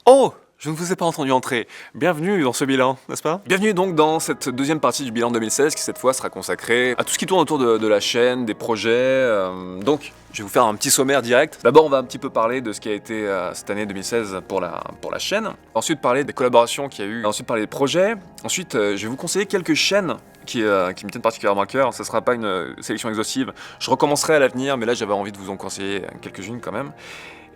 Oh! Je ne vous ai pas entendu entrer. Bienvenue dans ce bilan, n'est-ce pas? Bienvenue donc dans cette deuxième partie du bilan 2016 qui cette fois sera consacrée à tout ce qui tourne autour de la chaîne, des projets. Donc, je vais vous faire un petit sommaire direct. D'abord, on va un petit peu parler de ce qui a été cette année 2016 pour la chaîne. Ensuite, parler des collaborations qu'il y a eu. Ensuite, parler des projets. Ensuite, je vais vous conseiller quelques chaînes qui me tiennent particulièrement à cœur. Ce ne sera pas une sélection exhaustive. Je recommencerai à l'avenir, mais là, j'avais envie de vous en conseiller quelques-unes quand même.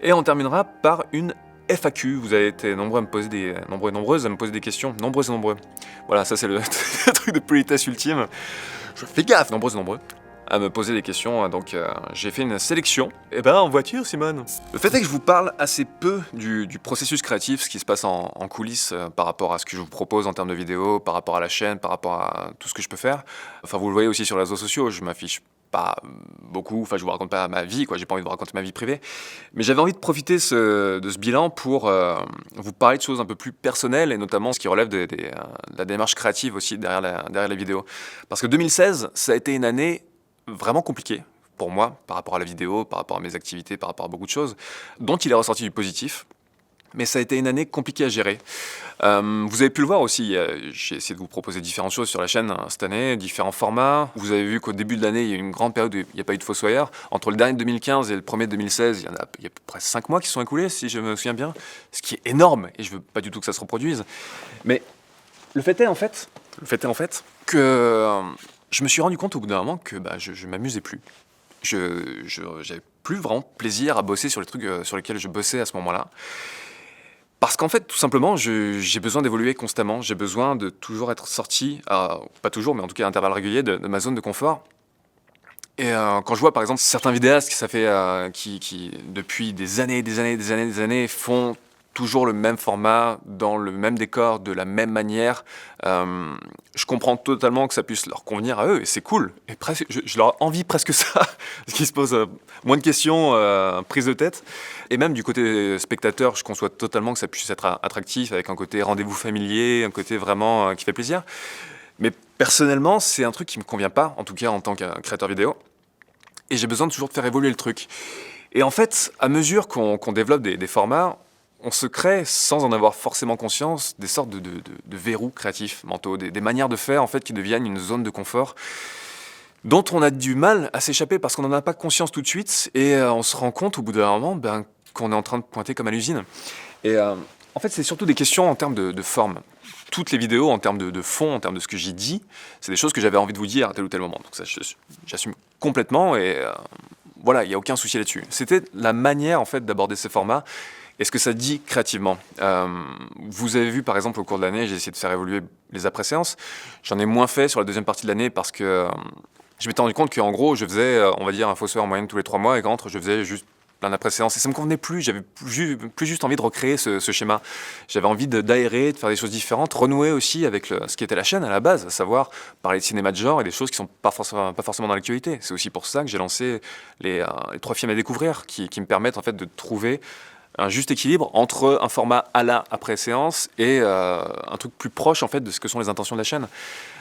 Et on terminera par une FAQ, vous avez été nombreux à me poser nombreuses à me poser des questions, nombreuses et nombreux. Voilà, ça c'est le truc de politesse ultime. Je fais gaffe, nombreuses et nombreux à me poser des questions, donc j'ai fait une sélection. Et ben en voiture, Simone. Le fait est que je vous parle assez peu du processus créatif, ce qui se passe en coulisses par rapport à ce que je vous propose en termes de vidéos, par rapport à la chaîne, par rapport à tout ce que je peux faire. Enfin, vous le voyez aussi sur les réseaux sociaux, je m'affiche pas beaucoup, enfin je vous raconte pas ma vie, quoi, j'ai pas envie de vous raconter ma vie privée, mais j'avais envie de profiter de ce bilan pour vous parler de choses un peu plus personnelles et notamment ce qui relève de la démarche créative aussi derrière la vidéo. Parce que 2016, ça a été une année vraiment compliquée pour moi par rapport à la vidéo, par rapport à mes activités, par rapport à beaucoup de choses, dont il est ressorti du positif. Mais ça a été une année compliquée à gérer. Vous avez pu le voir aussi, j'ai essayé de vous proposer différentes choses sur la chaîne cette année, différents formats. Vous avez vu qu'au début de l'année, il y a eu une grande période où il n'y a pas eu de Fossoyeur. Entre le dernier de 2015 et le premier de 2016, il y a à peu près 5 mois qui se sont écoulés, si je me souviens bien. Ce qui est énorme, et je veux pas du tout que ça se reproduise. Mais le fait est en fait que je me suis rendu compte au bout d'un moment que je m'amusais plus. J'avais plus vraiment plaisir à bosser sur les trucs sur lesquels je bossais à ce moment-là. Parce qu'en fait, tout simplement, j'ai besoin d'évoluer constamment. J'ai besoin de toujours être sorti, pas toujours, mais en tout cas à intervalles réguliers, de ma zone de confort. Et quand je vois par exemple certains vidéastes qui depuis des années font toujours le même format, dans le même décor, de la même manière, je comprends totalement que ça puisse leur convenir à eux, et c'est cool. Et presque, je leur envie presque ça, parce qu'ils se posent moins de questions, prise de tête. Et même du côté spectateur, je conçois totalement que ça puisse être attractif, avec un côté rendez-vous familier, un côté vraiment qui fait plaisir. Mais personnellement, c'est un truc qui me convient pas, en tout cas en tant que créateur vidéo. Et j'ai besoin de toujours de faire évoluer le truc. Et en fait, à mesure qu'on développe des formats, on se crée, sans en avoir forcément conscience, des sortes de verrous créatifs mentaux, des manières de faire en fait qui deviennent une zone de confort dont on a du mal à s'échapper parce qu'on n'en a pas conscience tout de suite et on se rend compte au bout d'un moment qu'on est en train de pointer comme à l'usine. Et en fait, c'est surtout des questions en termes de forme. Toutes les vidéos, en termes de fond, en termes de ce que j'ai dit, c'est des choses que j'avais envie de vous dire à tel ou tel moment. Donc ça, j'assume complètement et voilà, il n'y a aucun souci là-dessus. C'était la manière en fait d'aborder ces formats et ce que ça dit créativement. Vous avez vu par exemple au cours de l'année, j'ai essayé de faire évoluer les après-séances. J'en ai moins fait sur la deuxième partie de l'année parce que je m'étais rendu compte qu'en gros, je faisais, on va dire, un Fossoyeur en moyenne tous les 3 mois et qu'entre, je faisais juste plein d'après-séances. Et ça me convenait plus, j'avais plus juste envie de recréer ce schéma. J'avais envie d'aérer, de faire des choses différentes, renouer aussi avec ce qui était la chaîne à la base, à savoir parler de cinéma de genre et des choses qui sont pas forcément dans l'actualité. C'est aussi pour ça que j'ai lancé les 3 films à découvrir qui me permettent en fait de trouver un juste équilibre entre un format à la après-séance et un truc plus proche en fait de ce que sont les intentions de la chaîne.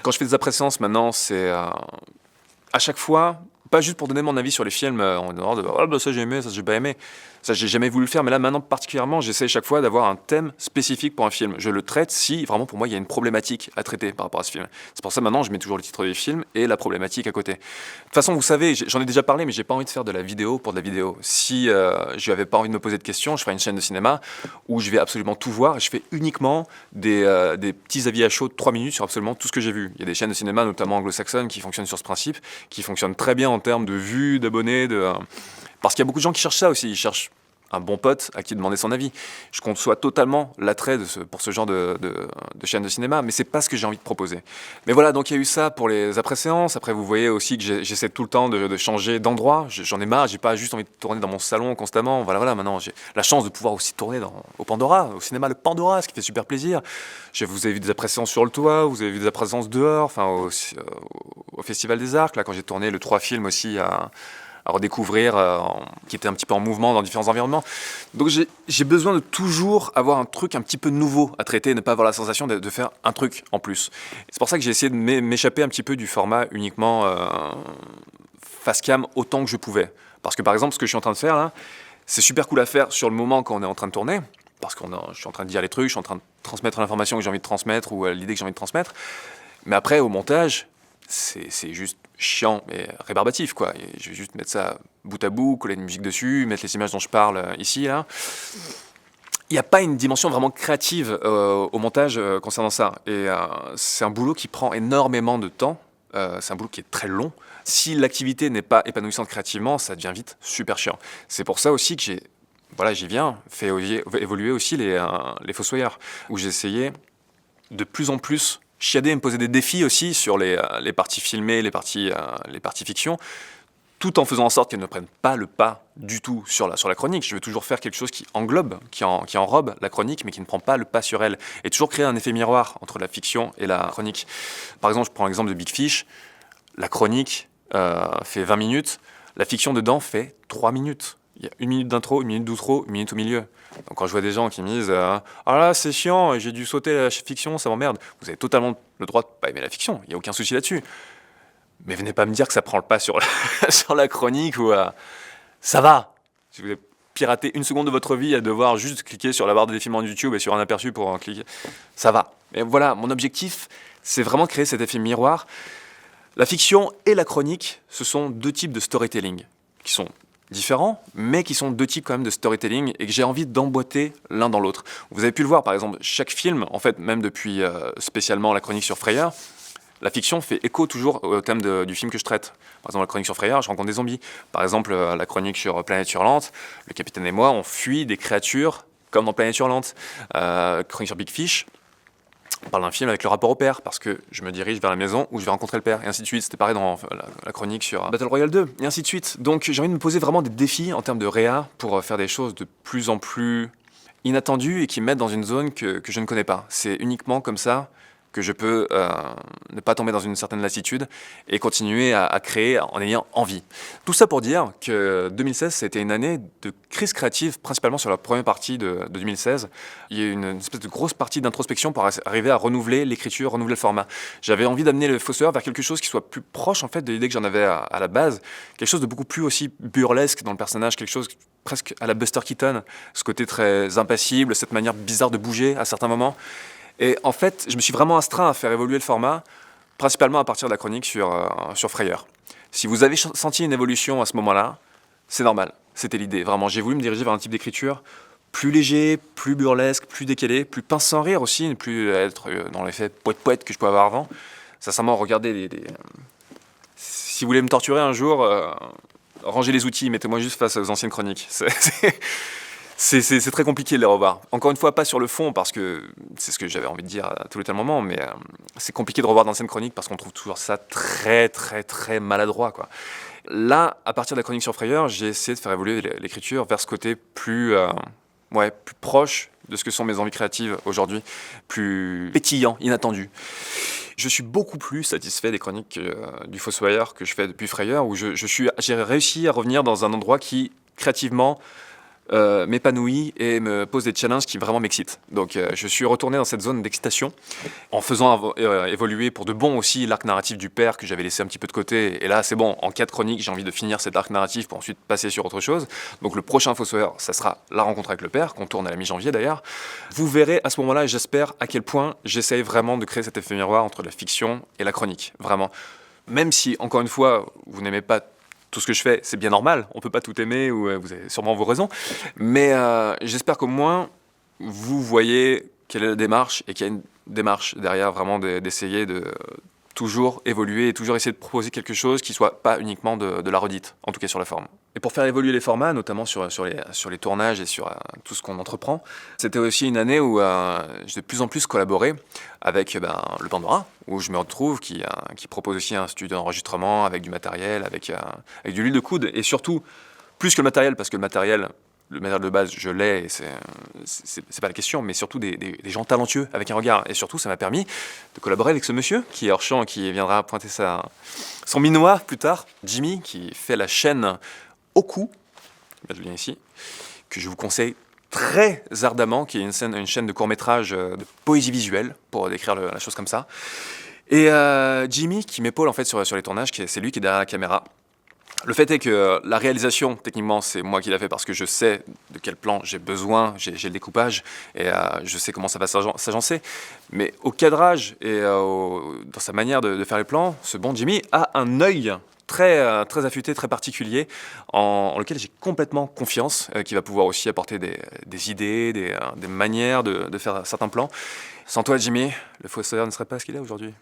Quand je fais des après-séances maintenant, c'est à chaque fois, pas juste pour donner mon avis sur les films en dehors de oh, bah, ça j'ai aimé, ça j'ai pas aimé. Ça j'ai jamais voulu le faire, mais là maintenant particulièrement, j'essaie chaque fois d'avoir un thème spécifique pour un film. Je le traite si vraiment pour moi il y a une problématique à traiter par rapport à ce film. C'est pour ça maintenant je mets toujours le titre du film et la problématique à côté. De toute façon, vous savez, j'en ai déjà parlé, mais j'ai pas envie de faire de la vidéo pour de la vidéo. Si je n'avais pas envie de me poser de questions, je ferais une chaîne de cinéma où je vais absolument tout voir et je fais uniquement des petits avis à chaud de 3 minutes sur absolument tout ce que j'ai vu. Il y a des chaînes de cinéma, notamment anglo-saxonnes, qui fonctionnent sur ce principe, qui fonctionnent très bien en termes de vues, d'abonnés, parce qu'il y a beaucoup de gens qui cherchent ça aussi, ils cherchent un bon pote à qui demander son avis. Je conçois totalement l'attrait pour ce genre de chaîne de cinéma, mais c'est pas ce que j'ai envie de proposer. Mais voilà, donc il y a eu ça pour les après-séances. Après, vous voyez aussi que j'essaie tout le temps de changer d'endroit. J'en ai marre, j'ai pas juste envie de tourner dans mon salon constamment. Voilà, maintenant j'ai la chance de pouvoir aussi tourner au Pandora, au cinéma Le Pandora, ce qui fait super plaisir. Vous avez vu des après-séances sur le toit, vous avez vu des après-séances dehors, enfin au Festival des Arcs, là quand j'ai tourné le 3 films aussi à redécouvrir, qui était un petit peu en mouvement dans différents environnements. Donc j'ai besoin de toujours avoir un truc un petit peu nouveau à traiter, ne pas avoir la sensation de faire un truc en plus. C'est pour ça que j'ai essayé de m'échapper un petit peu du format uniquement face cam autant que je pouvais. Parce que par exemple, ce que je suis en train de faire là, c'est super cool à faire sur le moment quand on est en train de tourner. parce que je suis en train de dire les trucs, je suis en train de transmettre l'information que j'ai envie de transmettre ou l'idée que j'ai envie de transmettre. Mais après, au montage, c'est juste chiant et rébarbatif, quoi. Et je vais juste mettre ça bout à bout, coller une musique dessus, mettre les images dont je parle ici, là. Il n'y a pas une dimension vraiment créative au montage concernant ça. Et c'est un boulot qui prend énormément de temps. C'est un boulot qui est très long. Si l'activité n'est pas épanouissante créativement, ça devient vite super chiant. C'est pour ça aussi que j'y viens, fait évoluer aussi les Fossoyeurs, où j'ai essayé de plus en plus chiader et me poser des défis aussi sur les parties filmées, les parties fiction, tout en faisant en sorte qu'elles ne prennent pas le pas du tout sur la chronique. Je veux toujours faire quelque chose qui englobe, qui enrobe la chronique, mais qui ne prend pas le pas sur elle. Et toujours créer un effet miroir entre la fiction et la chronique. Par exemple, je prends l'exemple de Big Fish. La chronique fait 20 minutes. La fiction dedans fait 3 minutes. Il y a 1 minute d'intro, 1 minute d'outro, 1 minute au milieu. Donc quand je vois des gens qui me disent « Ah là, c'est chiant, j'ai dû sauter la fiction, ça m'emmerde », vous avez totalement le droit de pas aimer la fiction, il n'y a aucun souci là-dessus. Mais venez pas me dire que ça prend le pas sur la chronique ou ça va. Si vous avez piraté 1 seconde de votre vie à devoir juste cliquer sur la barre de défilement de YouTube et sur un aperçu pour en cliquer, ça va. Et voilà, mon objectif, c'est vraiment de créer cet effet miroir. La fiction et la chronique, ce sont 2 types de storytelling qui sont différents, mais qui sont 2 types quand même de storytelling et que j'ai envie d'emboîter l'un dans l'autre. Vous avez pu le voir, par exemple, chaque film, en fait, même depuis spécialement la chronique sur Frayeur, la fiction fait écho toujours au thème du film que je traite. Par exemple, la chronique sur Frayeur, je rencontre des zombies. Par exemple, la chronique sur Planète Hurlante, le capitaine et moi, on fuit des créatures comme dans Planète Hurlante. Chronique sur Big Fish, on parle d'un film avec le rapport au père, parce que je me dirige vers la maison où je vais rencontrer le père, et ainsi de suite. C'était pareil dans la chronique sur Battle Royale 2, et ainsi de suite. Donc j'ai envie de me poser vraiment des défis en termes de réa pour faire des choses de plus en plus inattendues et qui me mettent dans une zone que je ne connais pas. C'est uniquement comme ça que je peux ne pas tomber dans une certaine lassitude et continuer à créer en ayant envie. Tout ça pour dire que 2016, c'était une année de crise créative, principalement sur la première partie de 2016. Il y a eu une espèce de grosse partie d'introspection pour arriver à renouveler l'écriture, renouveler le format. J'avais envie d'amener le Fossoyeur vers quelque chose qui soit plus proche en fait de l'idée que j'en avais à la base, quelque chose de beaucoup plus aussi burlesque dans le personnage, quelque chose presque à la Buster Keaton, ce côté très impassible, cette manière bizarre de bouger à certains moments. Et en fait, je me suis vraiment astreint à faire évoluer le format, principalement à partir de la chronique sur Frayeur. Si vous avez senti une évolution à ce moment-là, c'est normal, c'était l'idée. Vraiment, j'ai voulu me diriger vers un type d'écriture plus léger, plus burlesque, plus décalé, plus pince sans rire aussi, ne plus être dans l'effet poète-poète que je pouvais avoir avant. Sincèrement, regardez si vous voulez me torturer un jour, rangez les outils, mettez-moi juste face aux anciennes chroniques. C'est très compliqué de les revoir. Encore une fois, pas sur le fond, parce que c'est ce que j'avais envie de dire à tous les tels moments, mais c'est compliqué de revoir d'anciennes chroniques parce qu'on trouve toujours ça très, très, très maladroit, quoi. Là, à partir de la chronique sur Frayeur, j'ai essayé de faire évoluer l'écriture vers ce côté plus proche de ce que sont mes envies créatives aujourd'hui, plus pétillant, inattendu. Je suis beaucoup plus satisfait des chroniques du Fossoyeur que je fais depuis Frayeur, où j'ai réussi à revenir dans un endroit qui, créativement, m'épanouit et me pose des challenges qui vraiment m'excitent. Donc je suis retourné dans cette zone d'excitation en faisant évoluer pour de bon aussi l'arc narratif du père que j'avais laissé un petit peu de côté. Et là c'est bon, en 4 chroniques j'ai envie de finir cet arc narratif pour ensuite passer sur autre chose. Donc le prochain Fossoyeur, ça sera la rencontre avec le père, qu'on tourne à la mi-janvier d'ailleurs. Vous verrez à ce moment-là, et j'espère à quel point j'essaye vraiment de créer cet effet miroir entre la fiction et la chronique. Vraiment. Même si, encore une fois, vous n'aimez pas tout ce que je fais, c'est bien normal, on peut pas tout aimer, ou vous avez sûrement vos raisons, mais j'espère qu'au moins vous voyez quelle est la démarche et qu'il y a une démarche derrière vraiment d'essayer de toujours évoluer et toujours essayer de proposer quelque chose qui soit pas uniquement de la redite, en tout cas sur la forme. Et pour faire évoluer les formats, notamment sur les tournages et sur tout ce qu'on entreprend, c'était aussi une année où j'ai de plus en plus collaboré avec le Pandora, où je me retrouve, qui propose aussi un studio d'enregistrement avec du matériel, avec de l'huile de coude, et surtout, plus que le matériel, parce que le matériel de base, je l'ai, et c'est pas la question, mais surtout des gens talentueux, avec un regard. Et surtout, ça m'a permis de collaborer avec ce monsieur, qui est hors champ, qui viendra pointer son minois plus tard, Jimmy, qui fait la chaîne Oku, je viens ici, que je vous conseille très ardemment, qui est une chaîne de court-métrage de poésie visuelle, pour décrire la chose comme ça. Et Jimmy, qui m'épaule en fait sur les tournages, c'est lui qui est derrière la caméra. Le fait est que la réalisation, techniquement, c'est moi qui l'ai fait parce que je sais de quel plan j'ai besoin, j'ai le découpage et je sais comment ça va s'agencer. Mais au cadrage et dans sa manière de faire les plans, ce bon Jimmy a un œil très affûté, très particulier, en lequel j'ai complètement confiance, qui va pouvoir aussi apporter des idées, des manières de faire certains plans. Sans toi, Jimmy, le Fossoyeur ne serait pas ce qu'il est aujourd'hui.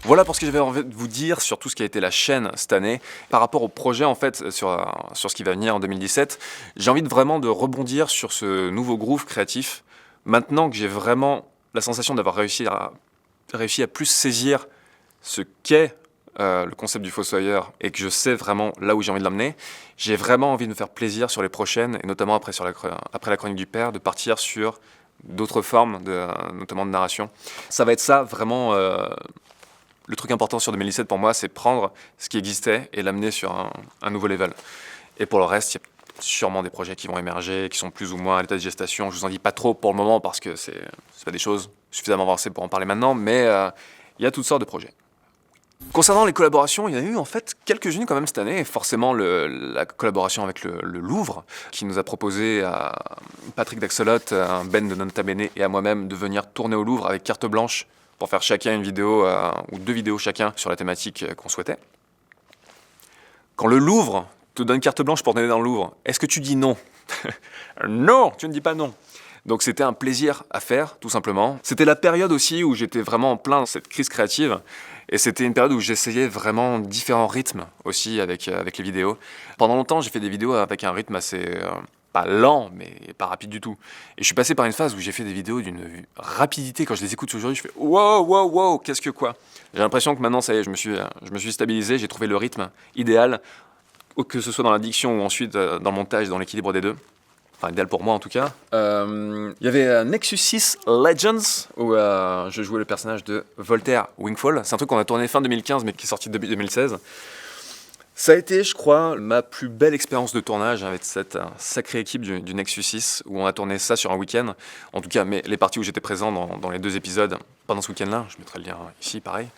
Voilà pour ce que j'avais envie de vous dire sur tout ce qui a été la chaîne cette année. Par rapport au projet, en fait, sur ce qui va venir en 2017, j'ai envie vraiment de rebondir sur ce nouveau groove créatif. Maintenant que j'ai vraiment la sensation d'avoir réussi à plus saisir ce qu'est le concept du Fossoyeur et que je sais vraiment là où j'ai envie de l'emmener, j'ai vraiment envie de me faire plaisir sur les prochaines, et notamment après la chronique du père, de partir sur d'autres formes, notamment de narration. Ça va être ça, vraiment... Le truc important sur 2017 pour moi, c'est prendre ce qui existait et l'amener sur un nouveau level. Et pour le reste, il y a sûrement des projets qui vont émerger, qui sont plus ou moins à l'état de gestation. Je vous en dis pas trop pour le moment parce que c'est pas des choses suffisamment avancées pour en parler maintenant, mais il y a toutes sortes de projets. Concernant les collaborations, il y en a eu en fait quelques-unes quand même cette année. Forcément la collaboration avec le Louvre, qui nous a proposé à Patrick Daxolot, Ben de Nota Bene et à moi-même de venir tourner au Louvre avec carte blanche pour faire chacun une vidéo ou 2 vidéos chacun sur la thématique qu'on souhaitait. Quand le Louvre te donne carte blanche pour t'aider dans le Louvre, est-ce que tu dis non? Non, tu ne dis pas non. Donc c'était un plaisir à faire, tout simplement. C'était la période aussi où j'étais vraiment en plein dans cette crise créative. Et c'était une période où j'essayais vraiment différents rythmes aussi avec les vidéos. Pendant longtemps, j'ai fait des vidéos avec un rythme assez... pas lent, mais pas rapide du tout. Et je suis passé par une phase où j'ai fait des vidéos d'une rapidité. Quand je les écoute aujourd'hui, je fais wow, qu'est-ce que quoi? J'ai l'impression que maintenant, ça y est, je me suis stabilisé, j'ai trouvé le rythme idéal, que ce soit dans la diction ou ensuite dans le montage, dans l'équilibre des deux. Enfin, idéal pour moi en tout cas. Il y avait Nexus 6 Legends, où je jouais le personnage de Voltaire Wingfall. C'est un truc qu'on a tourné fin 2015, mais qui est sorti début 2016. Ça a été, je crois, ma plus belle expérience de tournage avec cette sacrée équipe du Nexus 6, où on a tourné ça sur un week-end. En tout cas, mais les parties où j'étais présent dans les 2 épisodes pendant ce week-end-là, je mettrai le lien ici, pareil.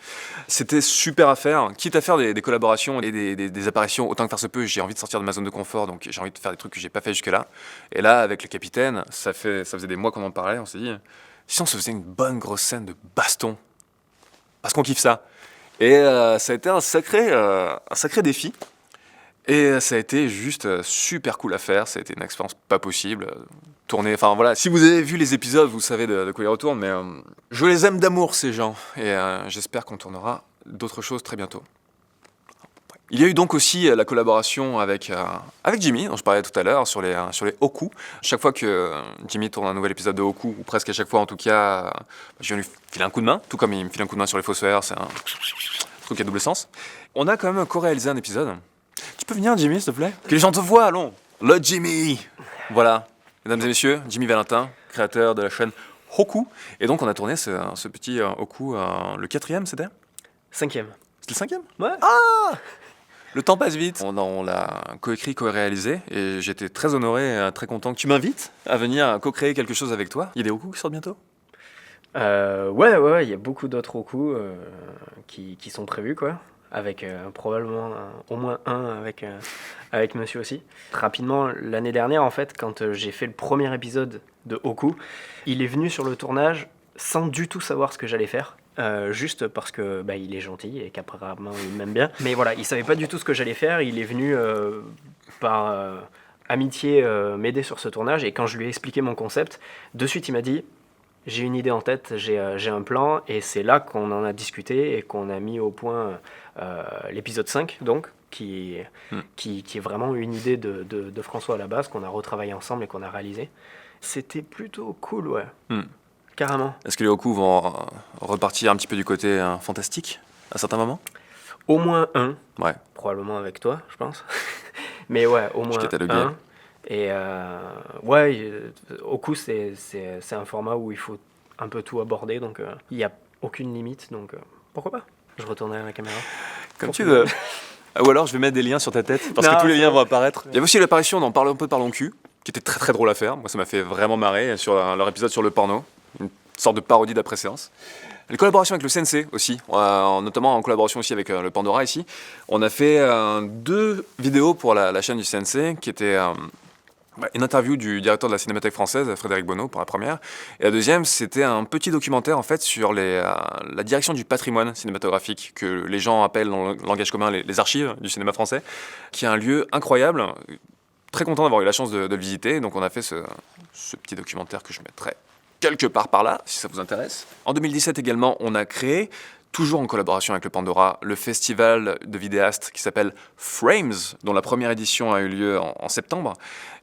C'était super à faire, quitte à faire des collaborations et des apparitions, autant que faire se peut. J'ai envie de sortir de ma zone de confort, donc j'ai envie de faire des trucs que j'ai pas fait jusque-là. Et là, avec le capitaine, ça faisait des mois qu'on en parlait, on s'est dit, si on se faisait une bonne grosse scène de baston, parce qu'on kiffe ça. Et ça a été un sacré défi. Et ça a été juste super cool à faire. Ça a été une expérience pas possible. Tourner, enfin voilà. Si vous avez vu les épisodes, vous savez de quoi il retourne. Mais je les aime d'amour, ces gens. Et j'espère qu'on tournera d'autres choses très bientôt. Il y a eu donc aussi la collaboration avec Jimmy, dont je parlais tout à l'heure, sur les Hoku. Chaque fois que Jimmy tourne un nouvel épisode de Hoku, ou presque à chaque fois en tout cas, je viens lui filer un coup de main, tout comme il me file un coup de main sur les Fossoyeurs, c'est un truc à double sens. On a quand même co-réalisé un épisode. Tu peux venir, Jimmy, s'il te plaît? Que les gens te voient, allons. Le Jimmy. Voilà, mesdames et messieurs, Jimmy Valentin, créateur de la chaîne Hoku. Et donc on a tourné ce petit Hoku, le 4e, c'était? 5e. C'était le 5e? Ouais. Ah! Le temps passe vite. On l'a coécrit, co-réalisé, et j'étais très honoré, très content que tu m'invites à venir co-créer quelque chose avec toi. Il y a des Hoku qui sortent bientôt? Ouais, il y a beaucoup d'autres Hoku qui sont prévus, quoi. Avec probablement au moins un avec monsieur aussi. Rapidement, l'année dernière, en fait, quand j'ai fait le premier épisode de Hoku, il est venu sur le tournage sans du tout savoir ce que j'allais faire. Juste parce que il est gentil et qu'apparemment il m'aime bien. Mais voilà, il savait pas du tout ce que j'allais faire. Il est venu par amitié m'aider sur ce tournage. Et quand je lui ai expliqué mon concept, de suite il m'a dit: j'ai une idée en tête, j'ai un plan. Et c'est là qu'on en a discuté et qu'on a mis au point l'épisode 5, donc, qui est vraiment une idée de François à la base, qu'on a retravaillé ensemble et qu'on a réalisé. C'était plutôt cool, ouais. Carrément. Est-ce que les Hoku vont repartir un petit peu du côté fantastique à certains moments? Au moins un. Ouais. Probablement avec toi, je pense. Mais ouais, au moins catalogué. un. Et ouais, Hoku, c'est un format où il faut un peu tout aborder, donc il n'y a aucune limite, donc pourquoi pas? Je retournerai à la caméra. Comme tu veux. Ou alors je vais mettre des liens sur ta tête, parce que tous les liens vont apparaître. Il y avait aussi l'apparition d'un peu de Parlons Cul, qui était très très drôle à faire. Moi ça m'a fait vraiment marrer sur leur épisode sur le porno. Une sorte de parodie d'après-séance. Les collaborations avec le CNC aussi, notamment en collaboration aussi avec le Pandora ici. On a fait 2 vidéos pour la chaîne du CNC qui étaient une interview du directeur de la Cinémathèque française, Frédéric Bonneau, pour la première. Et la deuxième, c'était un petit documentaire en fait sur la direction du patrimoine cinématographique, que les gens appellent dans le langage commun les archives du cinéma français, qui est un lieu incroyable. Très content d'avoir eu la chance de le visiter. Donc on a fait ce petit documentaire que je mettrai quelque part par là, si ça vous intéresse. En 2017 également, on a créé, toujours en collaboration avec le Pandora, le festival de vidéastes qui s'appelle Frames, dont la première édition a eu lieu en septembre.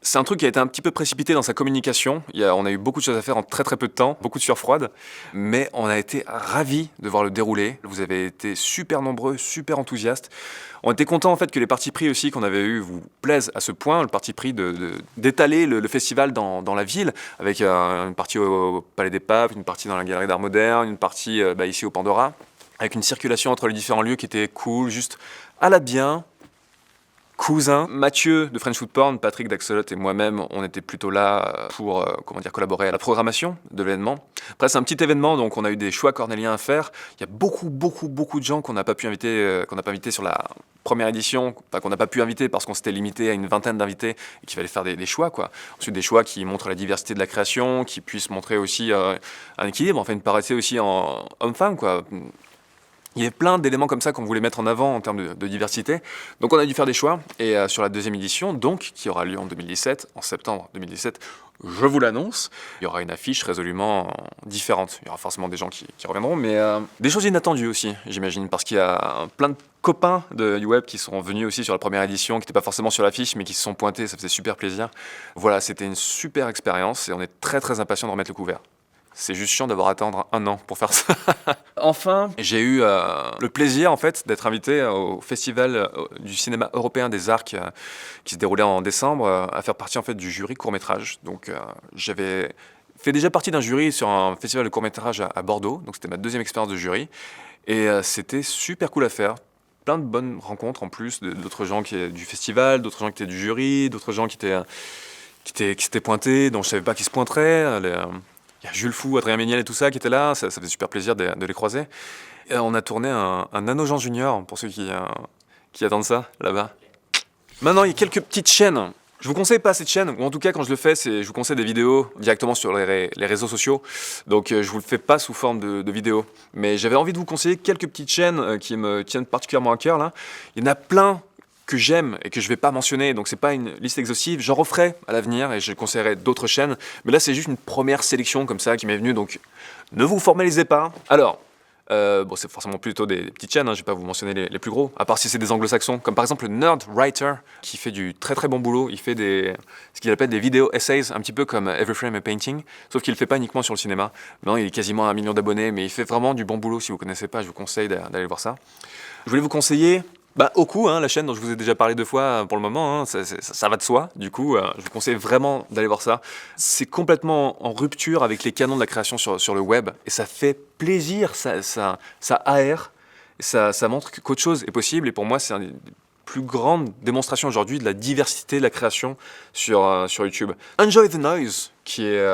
C'est un truc qui a été un petit peu précipité dans sa communication. On a eu beaucoup de choses à faire en très très peu de temps, beaucoup de sueur froide, mais on a été ravis de voir le dérouler. Vous avez été super nombreux, super enthousiastes. On était contents en fait que les partis pris aussi qu'on avait eu vous plaisent à ce point, le parti pris d'étaler le festival dans la ville, avec une partie au Palais des Papes, une partie dans la Galerie d'Art Moderne, une partie ici au Pandora, avec une circulation entre les différents lieux qui était cool, juste à la bien. Cousin, Mathieu de French Food Porn, Patrick d'Axolot et moi-même, on était plutôt là pour collaborer à la programmation de l'événement. Après, c'est un petit événement, donc on a eu des choix cornéliens à faire. Il y a beaucoup de gens qu'on n'a pas pu inviter, sur la première édition, qu'on n'a pas pu inviter parce qu'on s'était limité à une vingtaine d'invités et qu'il fallait faire des choix, quoi. Ensuite, des choix qui montrent la diversité de la création, qui puissent montrer aussi un équilibre, enfin une parité aussi en homme-femme, quoi. Il y avait plein d'éléments comme ça qu'on voulait mettre en avant en termes de diversité. Donc on a dû faire des choix. Et sur la deuxième édition, donc, qui aura lieu en 2017, en septembre 2017, je vous l'annonce, il y aura une affiche résolument différente. Il y aura forcément des gens qui reviendront, mais des choses inattendues aussi, j'imagine, parce qu'il y a plein de copains du web qui sont venus aussi sur la première édition, qui n'étaient pas forcément sur l'affiche, mais qui se sont pointés, ça faisait super plaisir. Voilà, c'était une super expérience et on est très très impatients de remettre le couvert. C'est juste chiant d'avoir à attendre 1 an pour faire ça. Enfin, j'ai eu le plaisir en fait d'être invité au festival du cinéma européen des arts qui se déroulait en décembre, à faire partie en fait du jury court-métrage. Donc j'avais fait déjà partie d'un jury sur un festival de court-métrage à Bordeaux, donc c'était ma deuxième expérience de jury, et c'était super cool à faire. Plein de bonnes rencontres en plus, d'autres gens du festival, d'autres gens qui étaient du jury, d'autres gens qui s'étaient pointés, dont je savais pas qu'ils se pointeraient. Il y a Jules Fou, Adrien Méniel et tout ça qui étaient là, ça faisait super plaisir de les croiser. Et on a tourné un Nano Jean Junior, pour ceux qui attendent ça, là-bas. Maintenant, il y a quelques petites chaînes. Je vous conseille pas cette chaîne, ou en tout cas quand je le fais, je vous conseille des vidéos directement sur les réseaux sociaux. Donc je vous le fais pas sous forme de vidéo. Mais j'avais envie de vous conseiller quelques petites chaînes qui me tiennent particulièrement à cœur là. Il y en a plein que j'aime et que je vais pas mentionner, donc c'est pas une liste exhaustive, j'en referai à l'avenir et je conseillerai d'autres chaînes, mais là c'est juste une première sélection comme ça qui m'est venue, donc ne vous formalisez pas. Alors, c'est forcément plutôt des petites chaînes, je vais pas vous mentionner les plus gros, à part si c'est des anglo-saxons, comme par exemple le Nerd Writer, qui fait du très très bon boulot, il fait ce qu'il appelle des vidéo essays, un petit peu comme Every Frame a Painting, sauf qu'il le fait pas uniquement sur le cinéma. Maintenant il est quasiment à 1 million d'abonnés, mais il fait vraiment du bon boulot, si vous connaissez pas, je vous conseille d'aller voir ça. Je voulais vous conseiller Oku, la chaîne dont je vous ai déjà parlé 2 fois pour le moment, ça va de soi. Du coup, je vous conseille vraiment d'aller voir ça. C'est complètement en rupture avec les canons de la création sur le web et ça fait plaisir, ça aère, et ça montre qu'autre chose est possible. Et pour moi, c'est une des plus grandes démonstrations aujourd'hui de la diversité de la création sur YouTube. Enjoy the Noise, qui est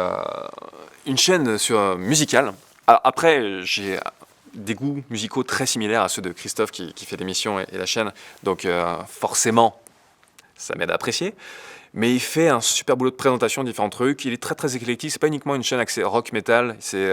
une chaîne musicale. Alors, après, j'ai des goûts musicaux très similaires à ceux de Christophe qui fait l'émission et la chaîne, donc forcément ça m'aide à apprécier, mais il fait un super boulot de présentation de différents trucs, il est très très éclectique, c'est pas uniquement une chaîne axée rock metal, c'est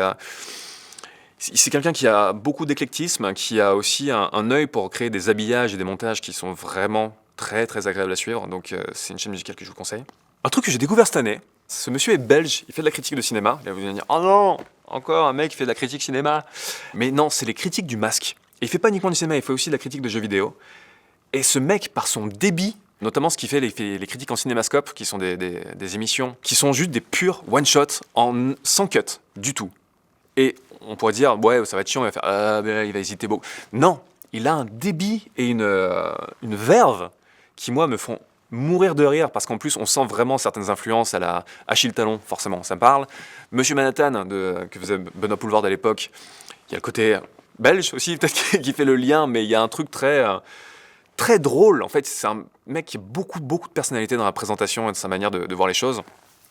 quelqu'un qui a beaucoup d'éclectisme, qui a aussi un œil pour créer des habillages et des montages qui sont vraiment très très agréables à suivre, donc c'est une chaîne musicale que je vous conseille. Un truc que j'ai découvert cette année, ce monsieur est belge, il fait de la critique de cinéma, il va vous dire « Oh non, encore un mec qui fait de la critique cinéma !» Mais non, c'est les critiques du masque. Et il fait pas uniquement du cinéma, il fait aussi de la critique de jeux vidéo. Et ce mec, par son débit, notamment ce qu'il fait, les critiques en cinémascope, qui sont des émissions, qui sont juste des purs one-shots, sans cut, du tout. Et on pourrait dire « Ouais, ça va être chiant, il va faire il va hésiter beaucoup. » Non, il a un débit et une verve qui, moi, me font mourir de rire, parce qu'en plus, on sent vraiment certaines influences à la Achille Talon, forcément, ça me parle. Monsieur Manhattan, que faisait Benoît Poulvord à l'époque, il y a le côté belge aussi, peut-être, qui fait le lien, mais il y a un truc très, très drôle. En fait, c'est un mec qui a beaucoup de personnalité dans la présentation et de sa manière de voir les choses.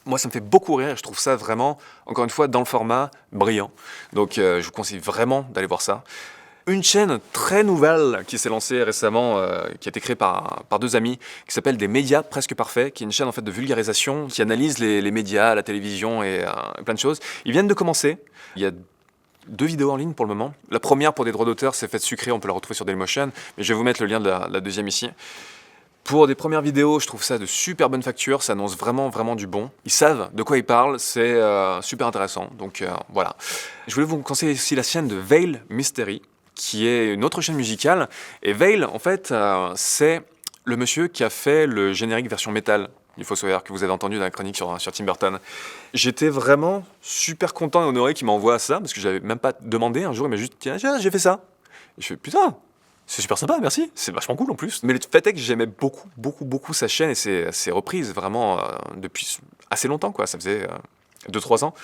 Moi, ça me fait beaucoup rire et je trouve ça vraiment, encore une fois, dans le format, brillant. Donc, je vous conseille vraiment d'aller voir ça. Une chaîne très nouvelle qui s'est lancée récemment, qui a été créée par deux amis, qui s'appelle Des médias presque parfaits, qui est une chaîne en fait de vulgarisation, qui analyse les médias, la télévision et plein de choses. Ils viennent de commencer. Il y a 2 vidéos en ligne pour le moment. La première, pour des droits d'auteur, c'est Fête sucrée, on peut la retrouver sur Dailymotion, mais je vais vous mettre le lien de la deuxième ici. Pour des premières vidéos, je trouve ça de super bonne facture, ça annonce vraiment du bon. Ils savent de quoi ils parlent, c'est super intéressant, donc voilà. Je voulais vous conseiller aussi la chaîne de Veil Mystery, qui est une autre chaîne musicale. Et Veil, en fait, c'est le monsieur qui a fait le générique version métal du Fossoyeur que vous avez entendu dans la chronique sur Tim Burton. J'étais vraiment super content et honoré qu'il m'envoie ça, parce que je n'avais même pas demandé. Un jour, il m'a juste dit « Tiens, j'ai fait ça ». Et je fais « Putain, c'est super sympa, merci, c'est vachement cool en plus ». Mais le fait est que j'aimais beaucoup sa chaîne et ses reprises, vraiment, depuis assez longtemps, quoi. Ça faisait 2-3 ans.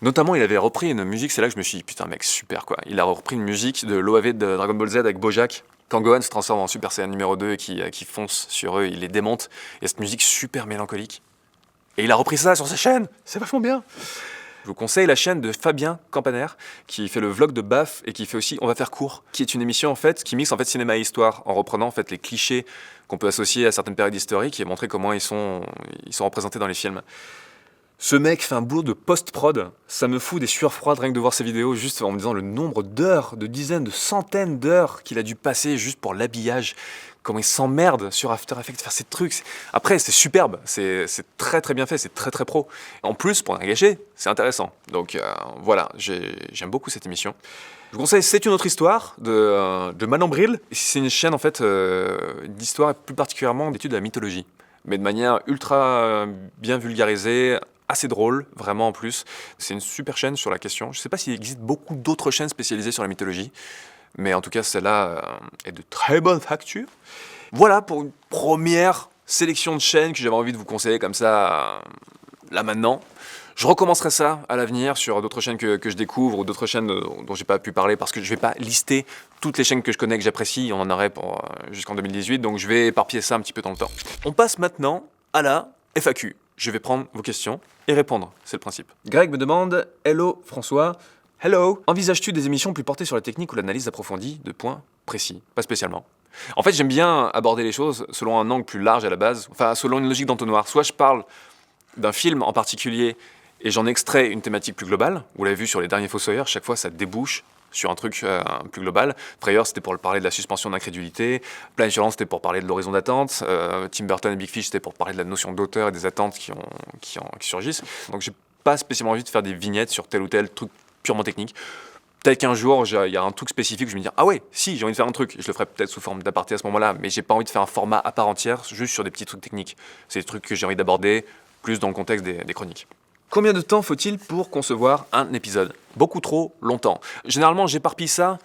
Notamment, il avait repris une musique, c'est là que je me suis dit, putain mec, super quoi. Il a repris une musique de l'OAV de Dragon Ball Z avec Bojack. Quand Gohan se transforme en Super Saiyan numéro 2 et qui fonce sur eux, il les démonte. Il y a cette musique super mélancolique. Et il a repris ça sur sa chaîne, c'est vachement bien. Je vous conseille la chaîne de Fabien Campaner, qui fait le vlog de Baf et qui fait aussi On va faire court, qui est une émission en fait qui mixe en fait cinéma et histoire en reprenant en fait les clichés qu'on peut associer à certaines périodes historiques et montrer comment ils sont représentés dans les films. Ce mec fait un boulot de post-prod, ça me fout des sueurs froides rien que de voir ses vidéos, juste en me disant le nombre d'heures, de dizaines, de centaines d'heures qu'il a dû passer juste pour l'habillage, comment il s'emmerde sur After Effects de faire ces trucs. Après, c'est superbe, c'est très bien fait, c'est très pro. En plus, pour un gâcher, c'est intéressant. Donc voilà, j'aime beaucoup cette émission. Je vous conseille C'est une autre histoire de Manon Bril. C'est une chaîne en fait d'histoire et plus particulièrement d'études de la mythologie, mais de manière ultra bien vulgarisée, assez drôle, vraiment en plus. C'est une super chaîne sur la question. Je ne sais pas s'il existe beaucoup d'autres chaînes spécialisées sur la mythologie, mais en tout cas, celle-là est de très bonne facture. Voilà pour une première sélection de chaînes que j'avais envie de vous conseiller comme ça, là maintenant. Je recommencerai ça à l'avenir sur d'autres chaînes que je découvre ou d'autres chaînes dont j'ai pas pu parler parce que je vais pas lister toutes les chaînes que je connais, que j'apprécie. On en aurait pour jusqu'en 2018, donc je vais éparpiller ça un petit peu dans le temps. On passe maintenant à la FAQ. Je vais prendre vos questions et répondre, c'est le principe. Greg me demande « Hello François, hello, envisages-tu des émissions plus portées sur la technique ou l'analyse approfondie de points précis ?» Pas spécialement. En fait, j'aime bien aborder les choses selon un angle plus large à la base, enfin selon une logique d'entonnoir. Soit je parle d'un film en particulier et j'en extrais une thématique plus globale. Vous l'avez vu sur les derniers Fossoyeurs, chaque fois ça débouche sur un truc plus global. Frayeur, c'était pour parler de la suspension d'incrédulité. Planète Hurlante, c'était pour parler de l'horizon d'attente. Tim Burton et Big Fish, c'était pour parler de la notion d'auteur et des attentes qui surgissent. Donc j'ai pas spécialement envie de faire des vignettes sur tel ou tel truc purement technique. Peut-être qu'un jour, il y a un truc spécifique où je vais me dire « Ah ouais, si, j'ai envie de faire un truc ». Je le ferai peut-être sous forme d'aparté à ce moment-là, mais j'ai pas envie de faire un format à part entière juste sur des petits trucs techniques. C'est des trucs que j'ai envie d'aborder plus dans le contexte des chroniques. Combien de temps faut-il pour concevoir un épisode ? Beaucoup trop longtemps. Généralement, j'éparpille ça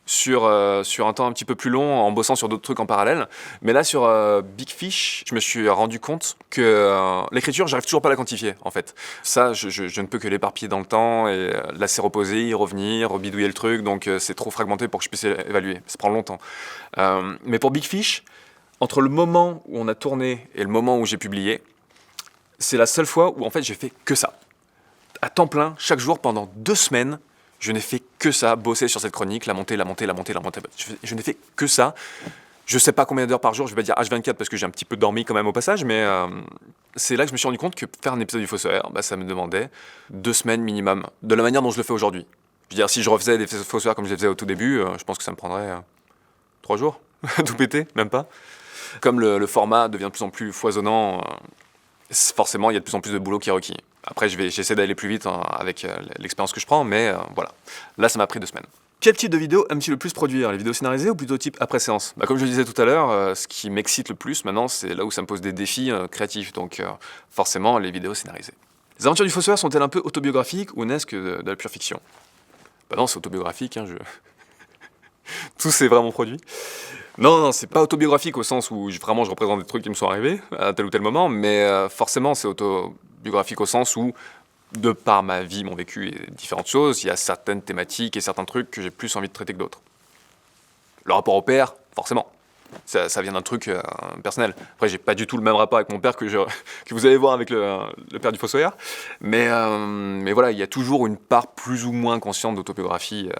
sur un temps un petit peu plus long en bossant sur d'autres trucs en parallèle. Mais là, sur Big Fish, je me suis rendu compte que l'écriture, j'arrive toujours pas à la quantifier, en fait. Ça, je ne peux que l'éparpiller dans le temps et laisser reposer, y revenir, rebidouiller le truc. Donc, c'est trop fragmenté pour que je puisse évaluer. Ça prend longtemps. Mais pour Big Fish, entre le moment où on a tourné et le moment où j'ai publié, c'est la seule fois où en fait j'ai fait que ça. À temps plein, chaque jour pendant 2 semaines, je n'ai fait que ça, bosser sur cette chronique, la monter. Je n'ai fait que ça. Je sais pas combien d'heures par jour, je vais pas dire H24 parce que j'ai un petit peu dormi quand même au passage, mais c'est là que je me suis rendu compte que faire un épisode du Fossoyeur, ça me demandait 2 semaines minimum, de la manière dont je le fais aujourd'hui. Je veux dire, si je refaisais des Fossoyeurs comme je les faisais au tout début, je pense que ça me prendrait 3 jours, tout péter, même pas. Comme le format devient de plus en plus foisonnant, forcément, il y a de plus en plus de boulot qui est requis. Après, j'essaie d'aller plus vite avec l'expérience que je prends, mais voilà. Là, ça m'a pris 2 semaines. Quel type de vidéo aimes-tu le plus produire ? Les vidéos scénarisées ou plutôt type après séance ? Comme je le disais tout à l'heure, ce qui m'excite le plus maintenant, c'est là où ça me pose des défis créatifs. Donc forcément, les vidéos scénarisées. Les aventures du Fossoyeur sont-elles un peu autobiographiques ou n'est-ce que de la pure fiction ? Non, c'est autobiographique. Tout c'est vraiment produit. Non, c'est pas autobiographique au sens où vraiment je représente des trucs qui me sont arrivés à tel ou tel moment, mais forcément c'est autobiographique au sens où, de par ma vie, mon vécu et différentes choses, il y a certaines thématiques et certains trucs que j'ai plus envie de traiter que d'autres. Le rapport au père, forcément. Ça vient d'un truc personnel. Après, j'ai pas du tout le même rapport avec mon père que vous allez voir avec le père du Fossoyeur. Mais voilà, il y a toujours une part plus ou moins consciente d'autobiographie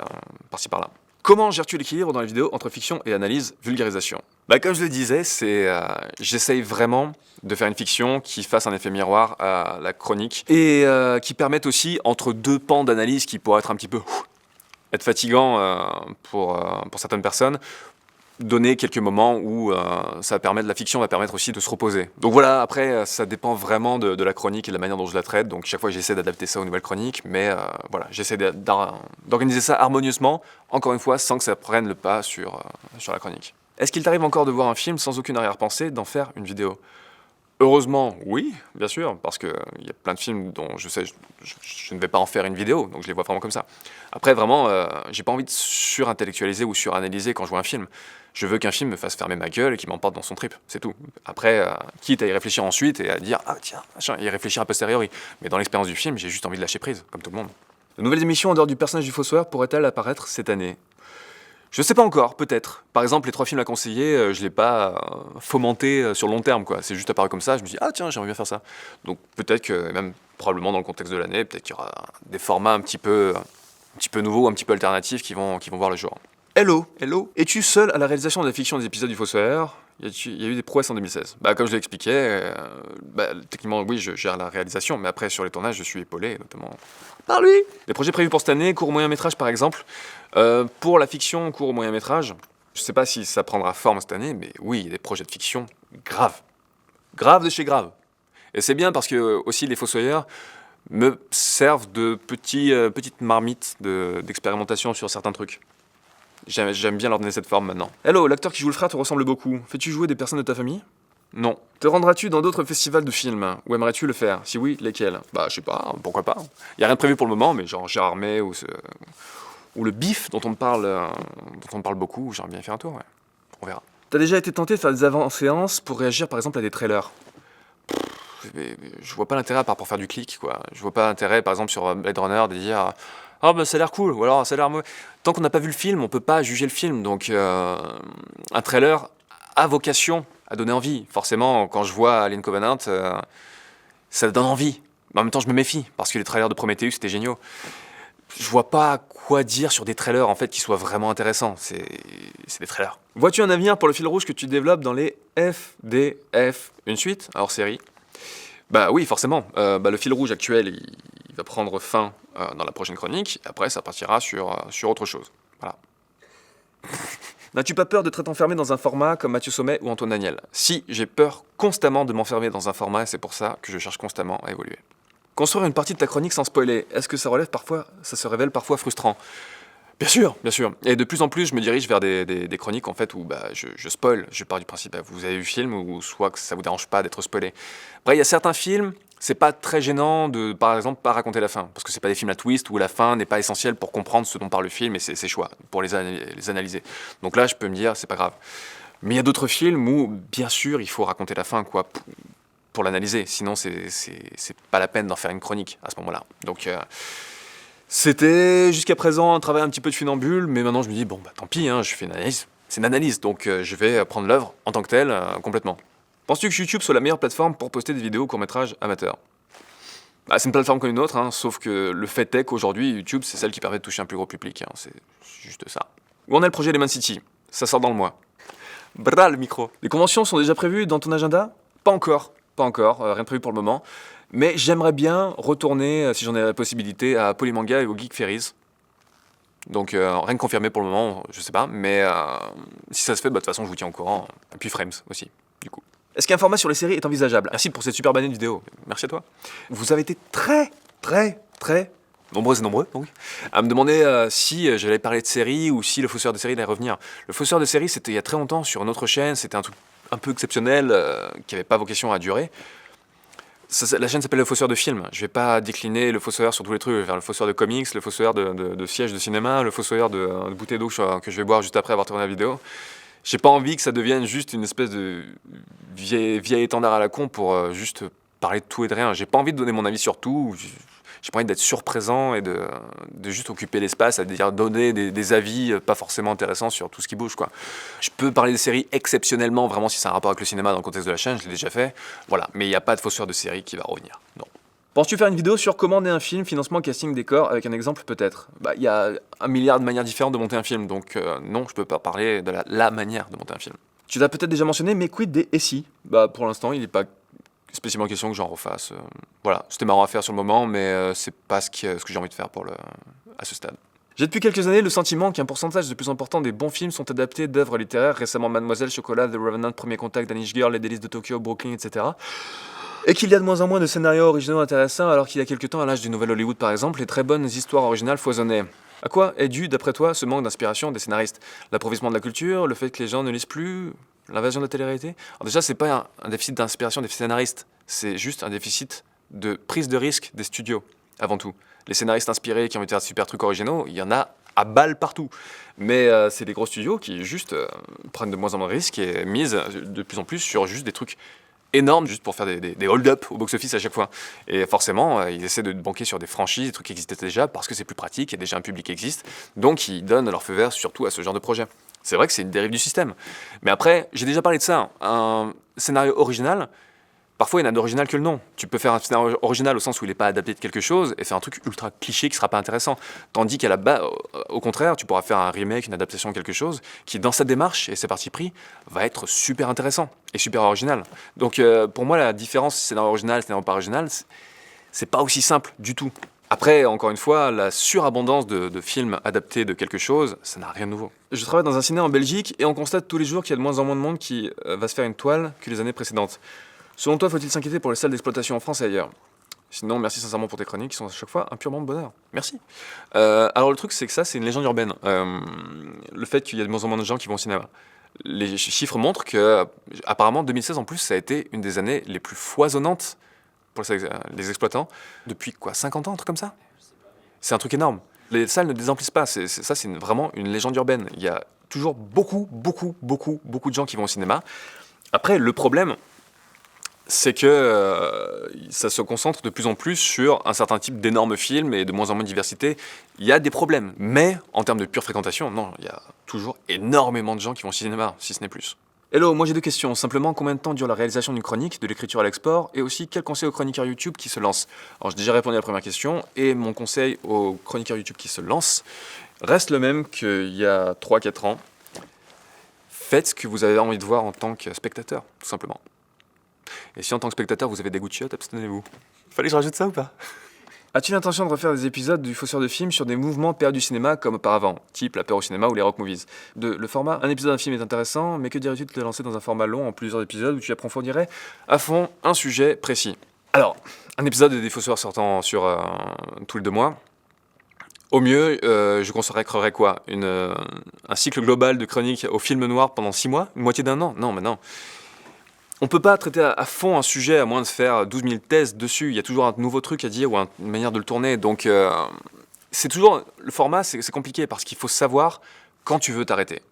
par-ci par-là. Comment gères-tu l'équilibre dans les vidéos entre fiction et analyse, vulgarisation? Comme je le disais, j'essaye vraiment de faire une fiction qui fasse un effet miroir à la chronique et qui permette aussi, entre deux pans d'analyse qui pourraient être un petit peu être fatigants pour certaines personnes, donner quelques moments où la fiction va permettre aussi de se reposer. Donc voilà, après, ça dépend vraiment de la chronique et de la manière dont je la traite. Donc chaque fois, j'essaie d'adapter ça aux nouvelles chroniques, mais voilà, j'essaie d'organiser ça harmonieusement, encore une fois, sans que ça prenne le pas sur la chronique. Est-ce qu'il t'arrive encore de voir un film sans aucune arrière-pensée, d'en faire une vidéo? Heureusement, oui, bien sûr, parce qu'il y a plein de films dont je sais je ne vais pas en faire une vidéo, donc je les vois vraiment comme ça. Après, vraiment, j'ai pas envie de surintellectualiser ou suranalyser quand je vois un film. Je veux qu'un film me fasse fermer ma gueule et qu'il m'emporte dans son trip, c'est tout. Après, quitte à y réfléchir ensuite et à dire « Ah tiens, machin », et y réfléchir a posteriori. Mais dans l'expérience du film, j'ai juste envie de lâcher prise, comme tout le monde. De nouvelles émissions en dehors du personnage du Fossoyeur pourraient-elles apparaître cette année? Je sais pas encore, peut-être. Par exemple, les 3 films à conseiller, je l'ai pas fomenté sur le long terme, quoi. C'est juste apparu comme ça, je me dis, ah tiens, j'aimerais bien faire ça. Donc peut-être que, même probablement dans le contexte de l'année, peut-être qu'il y aura des formats un petit peu nouveaux, un petit peu alternatifs qui vont voir le jour. Hello, hello. Es-tu seul à la réalisation de la fiction des épisodes du Fossoyeur? Il y a eu des prouesses en 2016. Comme je l'ai expliqué, techniquement, oui, je gère la réalisation, mais après, sur les tournages, je suis épaulé, notamment par lui. Des projets prévus pour cette année, court ou moyen métrage par exemple. Pour la fiction, court ou moyen métrage, je sais pas si ça prendra forme cette année, mais oui, il y a des projets de fiction graves. Graves de chez grave. Et c'est bien parce que aussi les Fossoyeurs me servent de petites marmites d'expérimentation sur certains trucs. J'aime bien leur donner cette forme maintenant. Hello, l'acteur qui joue le frère te ressemble beaucoup. Fais-tu jouer des personnes de ta famille? Non. Te rendras-tu dans d'autres festivals de films? Ou aimerais-tu le faire? Si oui, lesquels? Je sais pas, pourquoi pas. Y a rien de prévu pour le moment, mais genre Gérard May ou le bif dont on me parle beaucoup, j'aimerais bien faire un tour, ouais. On verra. T'as déjà été tenté de faire des avant-séances pour réagir par exemple à des trailers? Je vois pas l'intérêt à part pour faire du clic, quoi. Je vois pas l'intérêt, par exemple, sur Blade Runner, de dire « Ah ça a l'air cool » ou alors « ça a l'air mauvais ». Tant qu'on n'a pas vu le film, on peut pas juger le film. Donc un trailer a vocation à donner envie. Forcément, quand je vois Alien Covenant, ça donne envie. Mais en même temps, je me méfie, parce que les trailers de Prometheus, c'était géniaux. Je vois pas quoi dire sur des trailers, en fait, qui soient vraiment intéressants. C'est des trailers. Vois-tu un avenir pour le fil rouge que tu développes dans les FDF? Une suite, hors série? Oui, forcément. Le fil rouge actuel, il va prendre fin dans la prochaine chronique. Après, ça partira sur autre chose. Voilà. N'as-tu pas peur de t'être enfermé dans un format comme Mathieu Sommet ou Antoine Daniel? Si, j'ai peur constamment de m'enfermer dans un format et c'est pour ça que je cherche constamment à évoluer. Construire une partie de ta chronique sans spoiler, est-ce que ça se révèle parfois frustrant? Bien sûr, bien sûr. Et de plus en plus, je me dirige vers des chroniques en fait où je spoil. Je pars du principe, vous avez vu le film ou soit que ça vous dérange pas d'être spoilé. Après, il y a certains films, c'est pas très gênant de, par exemple, pas raconter la fin, parce que c'est pas des films à twist où la fin n'est pas essentielle pour comprendre ce dont parle le film et ses choix, pour les analyser. Donc là, je peux me dire, c'est pas grave. Mais il y a d'autres films où, bien sûr, il faut raconter la fin, quoi, pour l'analyser. Sinon, c'est pas la peine d'en faire une chronique à ce moment-là. Donc c'était jusqu'à présent un travail un petit peu de funambule, mais maintenant je me dis, tant pis, je fais une analyse. C'est une analyse, donc je vais prendre l'œuvre en tant que telle, complètement. Penses-tu que YouTube soit la meilleure plateforme pour poster des vidéos courts-métrages amateurs? C'est une plateforme comme une autre, sauf que le fait est qu'aujourd'hui, YouTube, c'est celle qui permet de toucher un plus gros public. C'est juste ça. Où en est le projet Lemon City? Ça sort dans le mois. Bra le micro. Les conventions sont déjà prévues dans ton agenda? Pas encore, rien de prévu pour le moment. Mais j'aimerais bien retourner, si j'en ai la possibilité, à Polymanga et au Geek Ferries. Donc rien de confirmé pour le moment, je sais pas, mais si ça se fait, de toute façon je vous tiens au courant. Et puis Frames aussi, du coup. Est-ce qu'un format sur les séries est envisageable? Merci pour cette super année de vidéo, merci à toi. Vous avez été très nombreux et nombreux, donc, à me demander si j'allais parler de séries ou si le Fossoyeur de série allait revenir. Le Fossoyeur de série, c'était il y a très longtemps sur une autre chaîne, c'était un truc un peu exceptionnel, qui n'avait pas vocation à durer. La chaîne s'appelle le Fossoyeur de film. Je vais pas décliner le Fossoyeur sur tous les trucs. Je vais faire le Fossoyeur de comics, le Fossoyeur de sièges de cinéma, le Fossoyeur de bouteille d'eau que je vais boire juste après avoir tourné la vidéo. J'ai pas envie que ça devienne juste une espèce de vieil étendard à la con pour juste parler de tout et de rien. J'ai pas envie de donner mon avis sur tout. J'ai pas envie d'être surprésent et de juste occuper l'espace, c'est-à-dire donner des avis pas forcément intéressants sur tout ce qui bouge, quoi. Je peux parler des séries exceptionnellement, vraiment si c'est un rapport avec le cinéma dans le contexte de la chaîne, je l'ai déjà fait. Voilà, mais il n'y a pas de fausseur de série qui va revenir, non. Penses-tu faire une vidéo sur commander un film, financement, casting, décor, avec un exemple peut-être? Bah, il y a un milliard de manières différentes de monter un film, donc non, je peux pas parler de la manière de monter un film. Tu l'as peut-être déjà mentionné, mais quid des SI? Bah, pour l'instant, il n'est pas spécialement question que j'en refasse. Voilà, c'était marrant à faire sur le moment, mais c'est pas ce que j'ai envie de faire à ce stade. J'ai depuis quelques années le sentiment qu'un pourcentage de plus important des bons films sont adaptés d'œuvres littéraires, récemment Mademoiselle, Chocolat, The Revenant, Premier Contact, Danish Girl, Les Délices de Tokyo, Brooklyn, etc. Et qu'il y a de moins en moins de scénarios originaux intéressants, alors qu'il y a quelques temps, à l'âge du Nouvel Hollywood par exemple, les très bonnes histoires originales foisonnaient. À quoi est dû, d'après toi, ce manque d'inspiration des scénaristes? L'appauvrissement de la culture, le fait que les gens ne lisent plus, l'invasion de la télé-réalité? Alors déjà, c'est pas un déficit d'inspiration des scénaristes, c'est juste un déficit de prise de risque des studios, avant tout. Les scénaristes inspirés qui ont envie de faire de super trucs originaux, il y en a à balles partout. Mais c'est les gros studios qui juste prennent de moins en moins de risques et misent de plus en plus sur juste des trucs énormes juste pour faire des hold-up au box-office à chaque fois. Et forcément, ils essaient de banquer sur des franchises, des trucs qui existaient déjà, parce que c'est plus pratique, et déjà un public qui existe. Donc ils donnent leur feu vert surtout à ce genre de projet. C'est vrai que c'est une dérive du système. Mais après, j'ai déjà parlé de ça. Un scénario original, parfois il n'a d'original que le nom. Tu peux faire un scénario original au sens où il n'est pas adapté de quelque chose, et faire un truc ultra cliché qui ne sera pas intéressant. Tandis qu'à la base, au contraire, tu pourras faire un remake, une adaptation de quelque chose, qui dans sa démarche et ses partis pris, va être super intéressant et super original. Donc pour moi, la différence scénario original, scénario pas original, c'est pas aussi simple du tout. Après, encore une fois, la surabondance de films adaptés de quelque chose, ça n'a rien de nouveau. Je travaille dans un ciné en Belgique et on constate tous les jours qu'il y a de moins en moins de monde qui va se faire une toile que les années précédentes. Selon toi, faut-il s'inquiéter pour les salles d'exploitation en France et ailleurs? Sinon, merci sincèrement pour tes chroniques qui sont à chaque fois un pur moment de bonheur. Merci. Alors le truc, c'est que ça, c'est une légende urbaine. Le fait qu'il y a de moins en moins de gens qui vont au cinéma. Les chiffres montrent que, apparemment, 2016 en plus, ça a été une des années les plus foisonnantes pour les exploitants depuis quoi, 50 ans, un truc comme ça? C'est un truc énorme. Les salles ne désemplissent pas. C'est vraiment une légende urbaine. Il y a toujours beaucoup de gens qui vont au cinéma. Après, le problème, c'est que ça se concentre de plus en plus sur un certain type d'énormes films et de moins en moins de diversité. Il y a des problèmes, mais en termes de pure fréquentation, non, il y a toujours énormément de gens qui vont au cinéma, si ce n'est plus. Hello, moi j'ai deux questions. Simplement, combien de temps dure la réalisation d'une chronique, de l'écriture à l'export, et aussi quel conseil aux chroniqueurs YouTube qui se lancent? Alors j'ai déjà répondu à la première question, et mon conseil aux chroniqueurs YouTube qui se lancent reste le même qu'il y a 3-4 ans. Faites ce que vous avez envie de voir en tant que spectateur, tout simplement. Et si en tant que spectateur vous avez des goûts de chiottes, abstenez-vous. Fallait que je rajoute ça ou pas? As-tu l'intention de refaire des épisodes du Fausseur de films sur des mouvements perdus du cinéma comme auparavant, type la peur au cinéma ou les rock movies? Le format, un épisode d'un film est intéressant, mais que dirais-tu de te lancer dans un format long en plusieurs épisodes où tu approfondirais à fond un sujet précis? Alors, un épisode des Fausseurs sortant sur tous les 2 mois. Au mieux, je consacrerais quoi? Un cycle global de chroniques au film noir pendant 6 mois? Une moitié d'un an? Non, mais non. On peut pas traiter à fond un sujet à moins de faire 12 000 thèses dessus. Il y a toujours un nouveau truc à dire ou une manière de le tourner. Donc, c'est toujours... Le format, c'est compliqué parce qu'il faut savoir quand tu veux t'arrêter.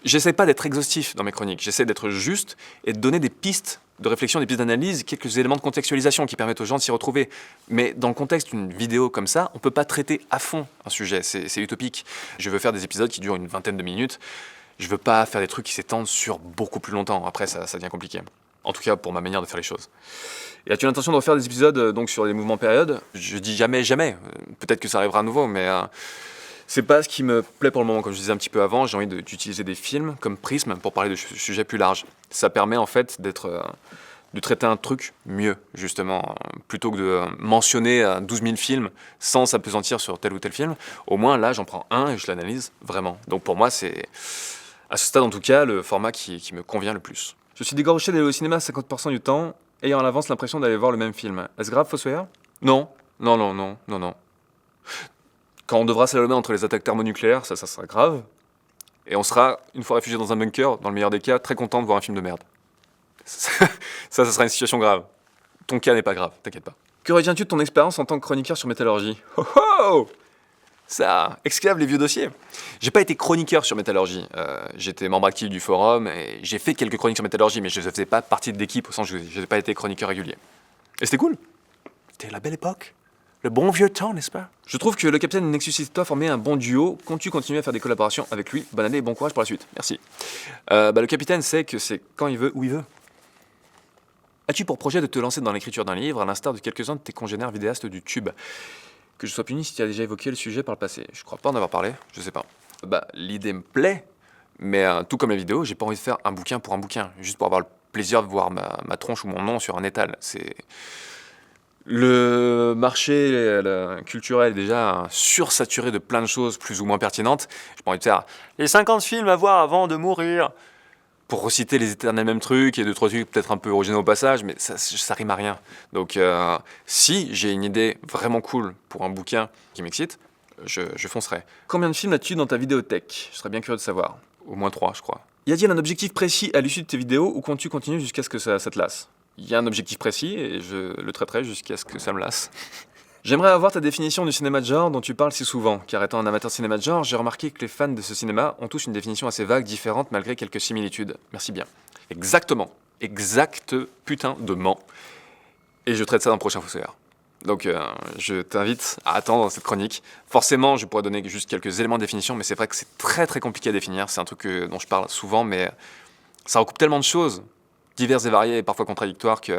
J'essaie pas d'être exhaustif dans mes chroniques. J'essaie d'être juste et de donner des pistes de réflexion, des pistes d'analyse, quelques éléments de contextualisation qui permettent aux gens de s'y retrouver. Mais dans le contexte d'une vidéo comme ça, on peut pas traiter à fond un sujet. C'est utopique. Je veux faire des épisodes qui durent une vingtaine de minutes. Je veux pas faire des trucs qui s'étendent sur beaucoup plus longtemps. Après, ça devient compliqué. En tout cas, pour ma manière de faire les choses. Et as-tu l'intention de refaire des épisodes donc sur les mouvements périodes? Je dis jamais, jamais. Peut-être que ça arrivera à nouveau, mais c'est pas ce qui me plaît pour le moment. Comme je disais un petit peu avant, j'ai envie d'utiliser des films comme prisme pour parler de sujets plus larges. Ça permet en fait de traiter un truc mieux, justement. Plutôt que de mentionner 12 000 films sans s'apesantir sur tel ou tel film. Au moins, là, j'en prends un et je l'analyse vraiment. Donc pour moi, c'est, à ce stade en tout cas, le format qui me convient le plus. Je suis dégorgé d'aller au cinéma 50% du temps, ayant à l'avance l'impression d'aller voir le même film. Est-ce grave, Fossoyeur? Non. Non. Quand on devra s'allomer entre les attaques thermonucléaires, ça sera grave. Et on sera, une fois réfugié dans un bunker, dans le meilleur des cas, très content de voir un film de merde. Ça sera une situation grave. Ton cas n'est pas grave, t'inquiète pas. Que retiens-tu de ton expérience en tant que chroniqueur sur Métallurgie? Oh oh! Ça exclave les vieux dossiers. J'ai pas été chroniqueur sur Métallurgie. J'étais membre actif du forum et j'ai fait quelques chroniques sur Métallurgie, mais je ne faisais pas partie de l'équipe au sens où je n'ai pas été chroniqueur régulier. Et c'était cool. C'était la belle époque. Le bon vieux temps, n'est-ce pas? Je trouve que le capitaine Nexus et toi former un bon duo. Comptes-tu continuer à faire des collaborations avec lui? Bonne année et bon courage pour la suite. Merci. Le capitaine sait que c'est quand il veut, où il veut. As-tu pour projet de te lancer dans l'écriture d'un livre, à l'instar de quelques-uns de tes congénères vidéastes du tube? Que je sois puni si tu as déjà évoqué le sujet par le passé. Je crois pas en avoir parlé, je sais pas. L'idée me plaît, mais tout comme la vidéo, j'ai pas envie de faire un bouquin pour un bouquin, juste pour avoir le plaisir de voir ma tronche ou mon nom sur un étal. C'est... Le marché culturel est déjà sursaturé de plein de choses plus ou moins pertinentes. J'ai pas envie de faire les 50 films à voir avant de mourir pour reciter les éternels mêmes trucs et deux trois trucs peut-être un peu originaux au passage, mais ça rime à rien. Donc si j'ai une idée vraiment cool pour un bouquin qui m'excite, je foncerai. Combien de films as-tu dans ta vidéothèque? Je serais bien curieux de savoir. Au moins 3, je crois. Y a-t-il un objectif précis à l'issue de tes vidéos ou comptes-tu continuer jusqu'à ce que ça te lasse? Il y a un objectif précis et je le traiterai jusqu'à ce que ça me lasse. J'aimerais avoir ta définition du cinéma de genre dont tu parles si souvent, car étant un amateur de cinéma de genre, j'ai remarqué que les fans de ce cinéma ont tous une définition assez vague, différente, malgré quelques similitudes. Merci bien. Exactement. Exact putain de ment. Et je traite ça dans le prochain Fossoyeur. Donc je t'invite à attendre cette chronique. Forcément, je pourrais donner juste quelques éléments de définition, mais c'est vrai que c'est très très compliqué à définir. C'est un truc dont je parle souvent, mais ça recoupe tellement de choses, diverses et variées et parfois contradictoires, que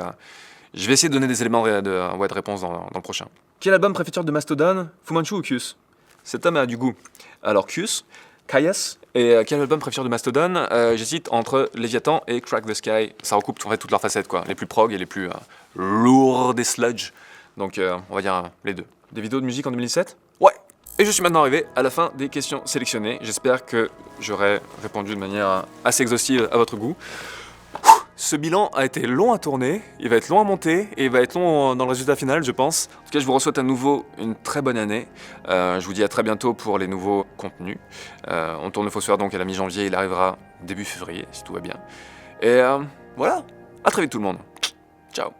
je vais essayer de donner des éléments de réponse dans le prochain. Quel album préfère de Mastodon, Fu Manchu ou Kus? Cet homme a du goût. Alors Kus, Kayas, et quel album préfère de Mastodon? J'hésite entre Léviathan et Crack the Sky. Ça recoupe en fait toutes leurs facettes, quoi. Les plus prog et les plus lourdes et sludge. Donc on va dire les deux. Des vidéos de musique en 2017? Ouais. Et je suis maintenant arrivé à la fin des questions sélectionnées. J'espère que j'aurai répondu de manière assez exhaustive à votre goût. Ce bilan a été long à tourner, il va être long à monter et il va être long dans le résultat final, je pense. En tout cas, je vous souhaite à nouveau une très bonne année. Je vous dis à très bientôt pour les nouveaux contenus. On tourne le Fossoyeur donc à la mi-janvier, il arrivera début février si tout va bien. Et voilà, à très vite tout le monde. Ciao.